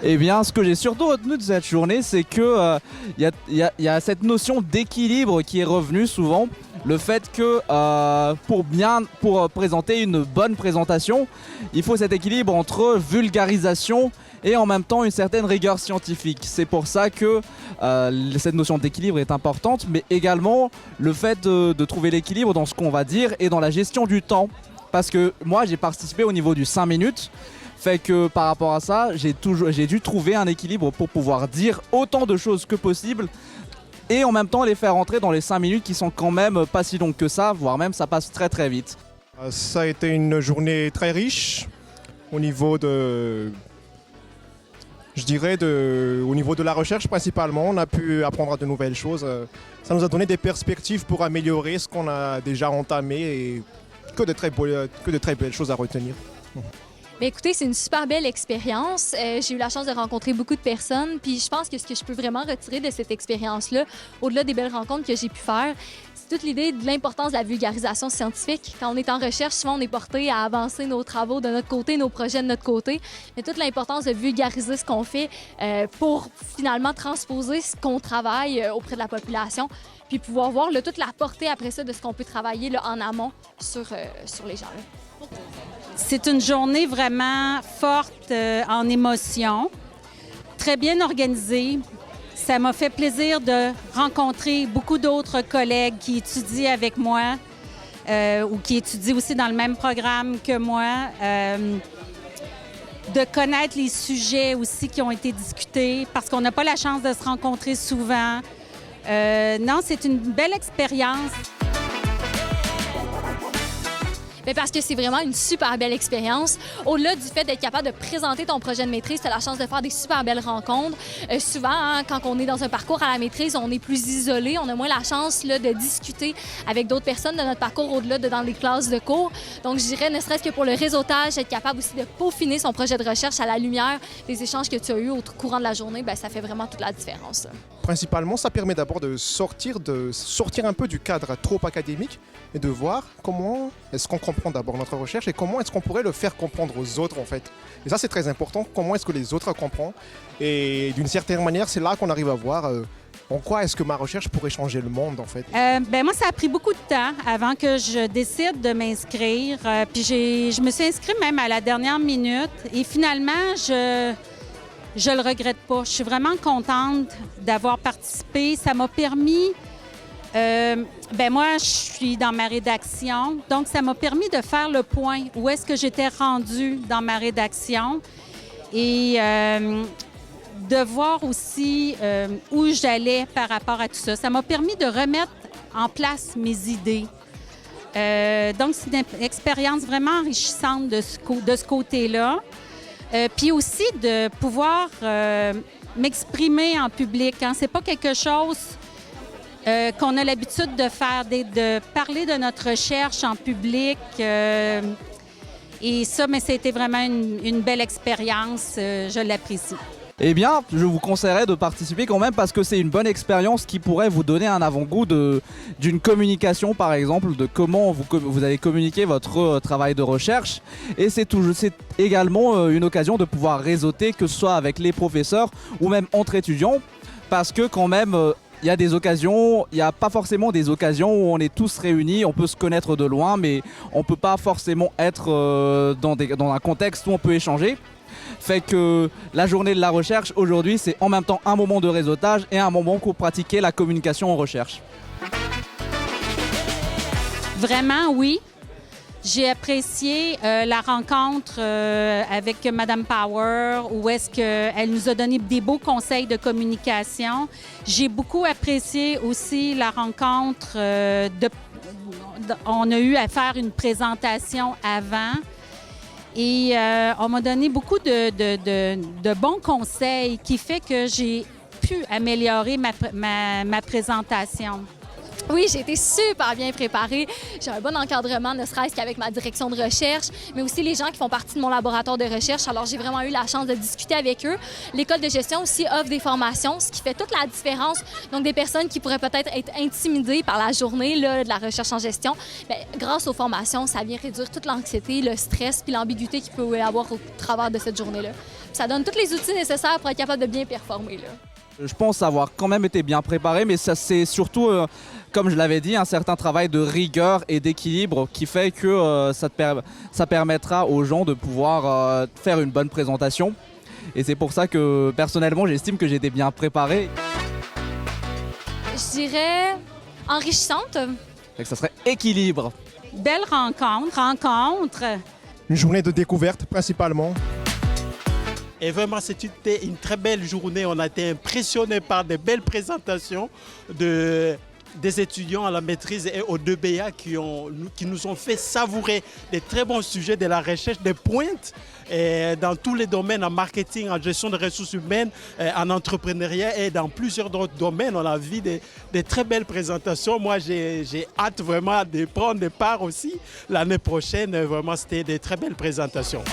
Eh bien, ce que j'ai surtout retenu de cette journée, c'est que y a cette notion d'équilibre qui est revenue souvent. Le fait que pour présenter une bonne présentation, il faut cet équilibre entre vulgarisation et en même temps une certaine rigueur scientifique. C'est pour ça que cette notion d'équilibre est importante, mais également le fait de trouver l'équilibre dans ce qu'on va dire et dans la gestion du temps. Parce que moi, j'ai participé au niveau du 5 minutes, fait que par rapport à ça, j'ai dû trouver un équilibre pour pouvoir dire autant de choses que possible et en même temps les faire entrer dans les 5 minutes qui sont quand même pas si longues que ça, voire même ça passe très très vite. Ça a été une journée très riche au niveau de, au niveau de la recherche principalement. On a pu apprendre de nouvelles choses. Ça nous a donné des perspectives pour améliorer ce qu'on a déjà entamé et que de très belles choses à retenir. Bien, écoutez, c'est une super belle expérience. J'ai eu la chance de rencontrer beaucoup de personnes. Puis je pense que ce que je peux vraiment retirer de cette expérience-là, au-delà des belles rencontres que j'ai pu faire, c'est toute l'idée de l'importance de la vulgarisation scientifique. Quand on est en recherche, souvent on est porté à avancer nos travaux de notre côté, nos projets de notre côté. Mais toute l'importance de vulgariser ce qu'on fait pour finalement transposer ce qu'on travaille auprès de la population, puis pouvoir voir là, toute la portée après ça de ce qu'on peut travailler là, en amont sur les gens. Là. C'est une journée vraiment forte en émotions, très bien organisée. Ça m'a fait plaisir de rencontrer beaucoup d'autres collègues qui étudient avec moi ou qui étudient aussi dans le même programme que moi. De connaître les sujets aussi qui ont été discutés parce qu'on n'a pas la chance de se rencontrer souvent. Non, c'est une belle expérience. Bien, parce que c'est vraiment une super belle expérience. Au-delà du fait d'être capable de présenter ton projet de maîtrise, tu as la chance de faire des super belles rencontres. Souvent, hein, quand on est dans un parcours à la maîtrise, on est plus isolé. On a moins la chance là, de discuter avec d'autres personnes de notre parcours au-delà de dans les classes de cours. Donc, je dirais, ne serait-ce que pour le réseautage, être capable aussi de peaufiner son projet de recherche à la lumière des échanges que tu as eus au courant de la journée, bien, ça fait vraiment toute la différence. Principalement, ça permet d'abord de sortir un peu du cadre trop académique et de voir comment est-ce qu'on comprend d'abord notre recherche et comment est-ce qu'on pourrait le faire comprendre aux autres en fait. Et ça c'est très important, comment est-ce que les autres comprennent et d'une certaine manière c'est là qu'on arrive à voir en quoi est-ce que ma recherche pourrait changer le monde en fait. Moi ça a pris beaucoup de temps avant que je décide de m'inscrire. Puis je me suis inscrite même à la dernière minute et finalement je le regrette pas. Je suis vraiment contente d'avoir participé. Ça m'a permis... moi, je suis dans ma rédaction, donc ça m'a permis de faire le point où est-ce que j'étais rendue dans ma rédaction et de voir aussi où j'allais par rapport à tout ça. Ça m'a permis de remettre en place mes idées. Donc, c'est une expérience vraiment enrichissante de ce côté-là. Puis aussi de pouvoir m'exprimer en public. Hein. C'est pas quelque chose qu'on a l'habitude de faire, de parler de notre recherche en public. Et ça, mais c'était vraiment une belle expérience. Je l'apprécie. Eh bien, je vous conseillerais de participer quand même parce que c'est une bonne expérience qui pourrait vous donner un avant-goût d'une communication, par exemple, de comment vous allez communiquer votre travail de recherche. Et c'est également une occasion de pouvoir réseauter, que ce soit avec les professeurs ou même entre étudiants, parce que quand même... il y a des occasions, il n'y a pas forcément des occasions où on est tous réunis, on peut se connaître de loin, mais on ne peut pas forcément être dans un contexte où on peut échanger. Fait que la journée de la recherche, aujourd'hui, c'est en même temps un moment de réseautage et un moment pour pratiquer la communication en recherche. Vraiment, oui. J'ai apprécié la rencontre avec Mme Power, où est-ce qu'elle nous a donné des beaux conseils de communication. J'ai beaucoup apprécié aussi la rencontre. On a eu à faire une présentation avant et on m'a donné beaucoup de bons conseils qui fait que j'ai pu améliorer ma présentation. Oui, j'ai été super bien préparée. J'ai un bon encadrement, ne serait-ce qu'avec ma direction de recherche, mais aussi les gens qui font partie de mon laboratoire de recherche. Alors, j'ai vraiment eu la chance de discuter avec eux. L'école de gestion aussi offre des formations, ce qui fait toute la différence. Donc, des personnes qui pourraient peut-être être intimidées par la journée là, de la recherche en gestion, bien, grâce aux formations, ça vient réduire toute l'anxiété, le stress puis l'ambiguïté qu'il peut y avoir au travers de cette journée-là. Ça donne tous les outils nécessaires pour être capable de bien performer, là. Je pense avoir quand même été bien préparé, mais ça c'est surtout, comme je l'avais dit, un certain travail de rigueur et d'équilibre qui fait que ça permettra aux gens de pouvoir faire une bonne présentation. Et c'est pour ça que personnellement j'estime que j'ai été bien préparé. Je dirais enrichissante. Et que ça serait équilibre. Belle rencontre. Une journée de découverte principalement. Et vraiment, c'était une très belle journée. On a été impressionnés par des belles présentations des étudiants à la maîtrise et au 2BA qui nous ont fait savourer des très bons sujets de la recherche, des pointes dans tous les domaines, en marketing, en gestion de ressources humaines, en entrepreneuriat et dans plusieurs autres domaines. On a vu des très belles présentations. Moi, j'ai hâte vraiment de prendre part aussi l'année prochaine. Vraiment, c'était des très belles présentations.